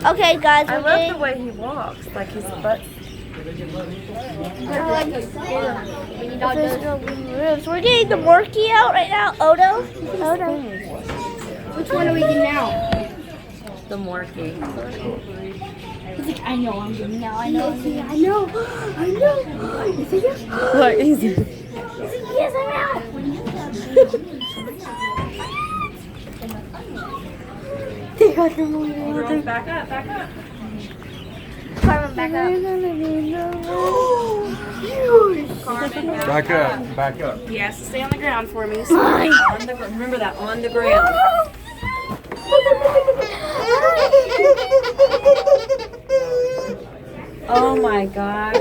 Okay, guys, I we're love getting. the way he walks, like his butt. We're getting the Morky out right now. Odo. Which one are we getting now? The Morky. He's like, I know I'm getting now. I know. I know. I know. You think yes? What is it? Yes, I'm out. They got the movie. Back up, back up. Carmen, back up. Back up, back up. He has to stay on the ground for me. So on the, remember that, on the ground. Oh my gosh.